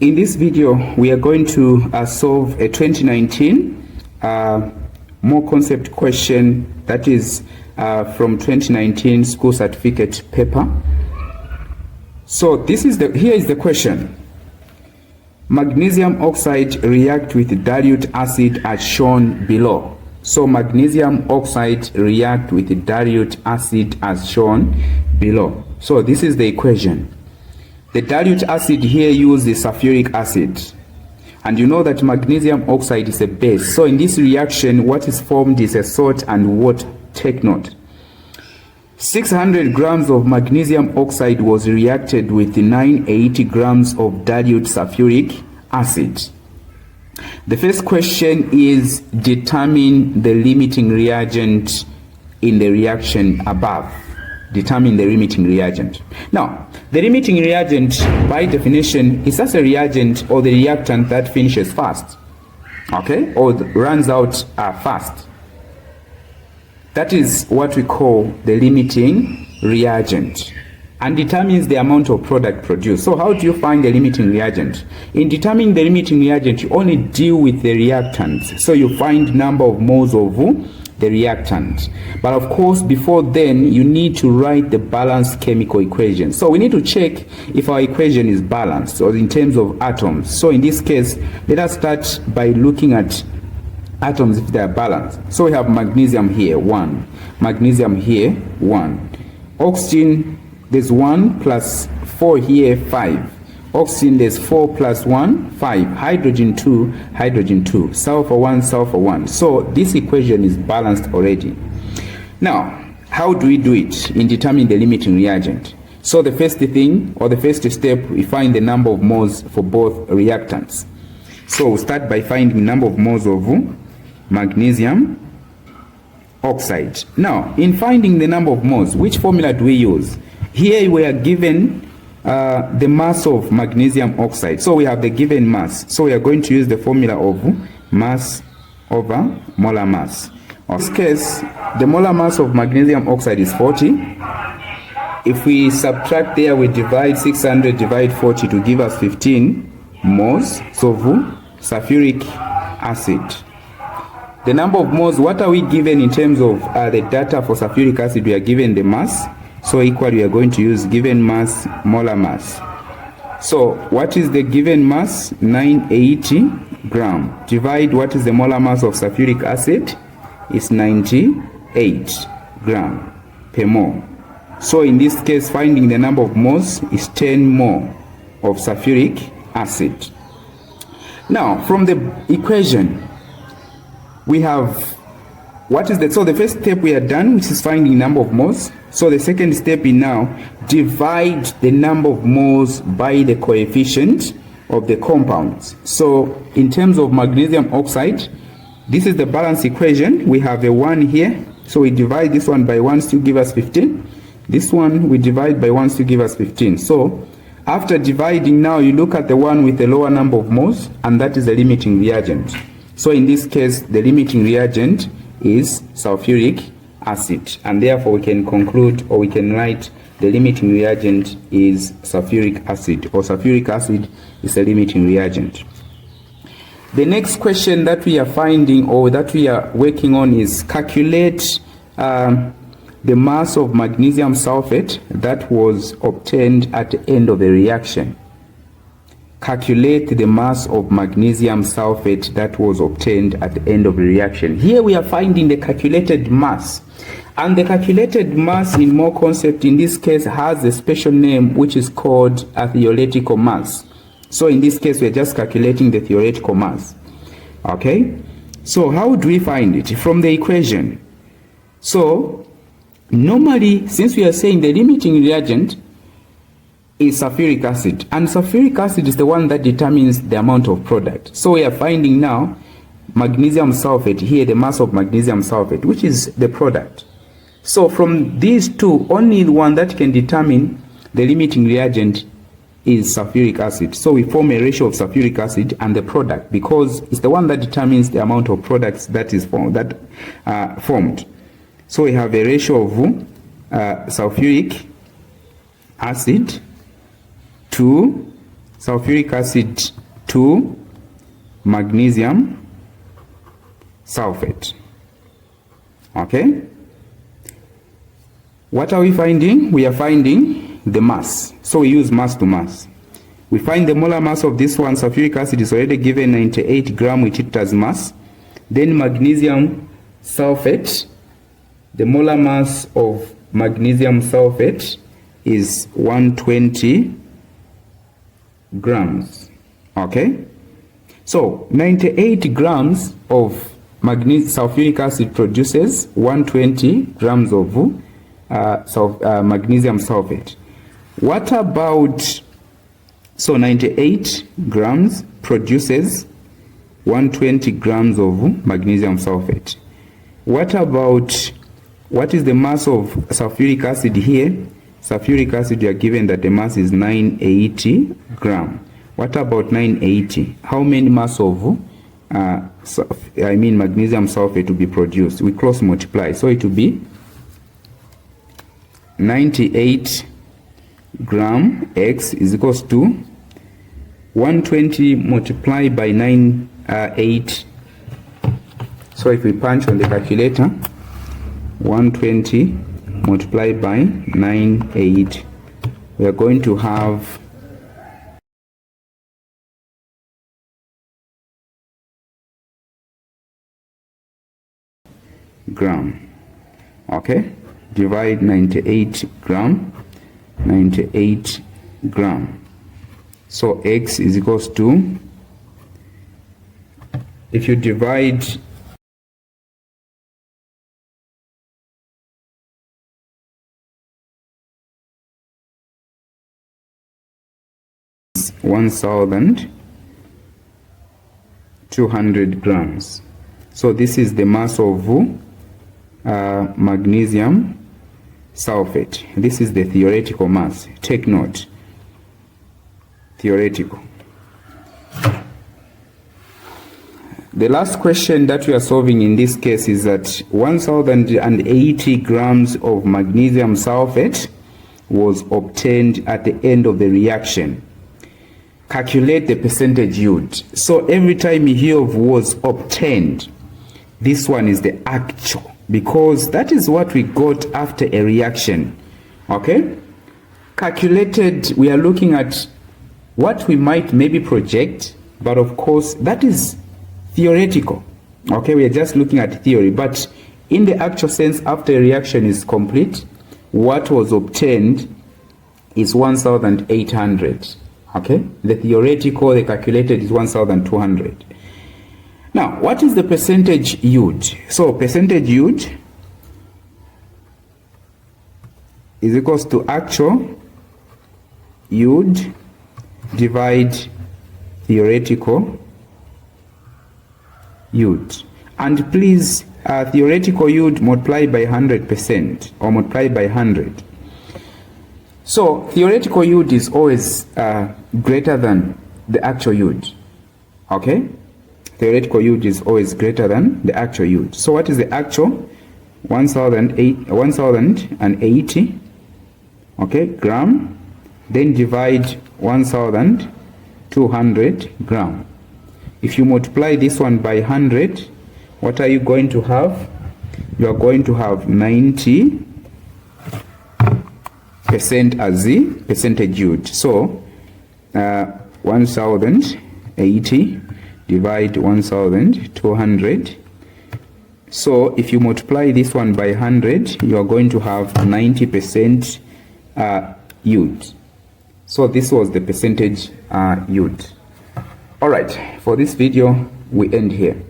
In this video, we are going to solve a 2019 more concept question that is from 2019 school certificate paper. So here is the question. Magnesium oxide react with dilute acid as shown below. So magnesium oxide react with dilute acid as shown below. So this is the equation. The dilute acid here uses sulfuric acid. And you know that magnesium oxide is a base. So in this reaction, what is formed is a salt and water. Take note. 600 grams of magnesium oxide was reacted with 980 grams of dilute sulfuric acid. The first question is determine the limiting reagent in the reaction above. Determine the limiting reagent. Now, the limiting reagent, by definition, is just a reagent or the reactant that finishes fast, okay, or runs out fast. That is what we call the limiting reagent, and determines the amount of product produced. So how do you find the limiting reagent? In determining the limiting reagent, you only deal with the reactants. So you find number of moles of the reactant. But of course, before then, you need to write the balanced chemical equation. So we need to check if our equation is balanced or in terms of atoms. So in this case, let us start by looking at atoms if they are balanced. So we have magnesium here, 1. Magnesium here, 1. Oxygen, there's 1 plus 4 here, 5. Oxygen, there's 4 plus 1, 5. Hydrogen 2, hydrogen 2. Sulfur 1, sulfur 1. So this equation is balanced already. Now, how do we do it in determining the limiting reagent? So the first thing, or the first step, we find the number of moles for both reactants. So we'll start by finding number of moles of magnesium oxide. Now, in finding the number of moles, which formula do we use? Here we are given the mass of magnesium oxide. So we have the given mass. So we are going to use the formula of mass over molar mass. In this case, the molar mass of magnesium oxide is 40. If we subtract there, we divide 600 divide 40 to give us 15 moles of sulfuric acid. The number of moles, what are we given in terms of the data for sulfuric acid? We are given the mass. So equal, we are going to use given mass, molar mass. So what is the given mass? 980 gram. Divide what is the molar mass of sulfuric acid? Is 98 gram per mole. So in this case, finding the number of moles is 10 mole of sulfuric acid. Now, from the equation, we have so the first step we are done, which is finding number of moles. So the second step is now divide the number of moles by the coefficient of the compounds. So in terms of magnesium oxide, this is the balance equation. We have a 1 here. So we divide this one by 1 to give us 15. This one we divide by 1 to give us 15. So after dividing, now you look at the one with the lower number of moles, and that is the limiting reagent. So in this case, the limiting reagent is sulfuric acid, and therefore we can conclude, or we can write, the limiting reagent is sulfuric acid, or sulfuric acid is a limiting reagent. The next question that we are finding, or that we are working on, is calculate the mass of magnesium sulfate that was obtained at the end of the reaction. Calculate the mass of magnesium sulfate that was obtained at the end of the reaction. Here we are finding the calculated mass. And the calculated mass in more concept in this case has a special name which is called a theoretical mass. So in this case we are just calculating the theoretical mass. Okay? So how do we find it? From the equation. So normally, since we are saying the limiting reagent is sulfuric acid, and sulfuric acid is the one that determines the amount of product. So we are finding now magnesium sulfate here, the mass of magnesium sulfate, which is the product. So from these two, only the one that can determine the limiting reagent is sulfuric acid. So we form a ratio of sulfuric acid and the product, because it's the one that determines the amount of products that is formed. So we have a ratio of sulfuric acid to sulfuric acid to magnesium sulfate. Okay? What are we finding? We are finding the mass. So we use mass to mass. We find the molar mass of this one, sulfuric acid, is already given 98 grams, we treat it as mass. Then magnesium sulfate, the molar mass of magnesium sulfate is 120 grams. Okay? So 98 grams of sulfuric acid produces 120 grams of magnesium sulfate. What about, so 98 grams produces 120 grams of magnesium sulfate. What about, what is the mass of sulfuric acid here? Sulfuric acid, you are given that the mass is 980 grams. What about 980? How many mass of magnesium sulfate to be produced? We cross multiply, so it will be 98 gram x is equals to 120 multiplied by 98. So if we punch on the calculator, 120 multiplied by 98, we are going to have gram. Okay, divide 98 gram, 98 gram. So x is equals to, if you divide 1,200 grams. So this is the mass of magnesium sulfate. This is the theoretical mass. Take note. Theoretical. The last question that we are solving in this case is that 1,080 grams of magnesium sulfate was obtained at the end of the reaction. Calculate the percentage yield. So every time you hear of was obtained, this one is the actual, because that is what we got after a reaction. Okay? Calculated, we are looking at what we might maybe project, but of course that is theoretical. Okay, we are just looking at theory, but in the actual sense, after a reaction is complete, what was obtained is 1,800. Okay, the theoretical, the calculated is 1,200. Now, what is the percentage yield? So percentage yield is equals to actual yield divide theoretical yield. And please, theoretical yield multiply by 100% or multiply by 100. So theoretical yield is always greater than the actual yield. Okay? Theoretical yield is always greater than the actual yield. So what is the actual? 1,080, okay, gram, then divide 1,200 gram. If you multiply this one by 100, what are you going to have? You are going to have 90% as the percentage yield. So 1,080 divide 1,200. So if you multiply this one by 100, you are going to have 90% yield. So this was the percentage yield. All right, for this video, we end here.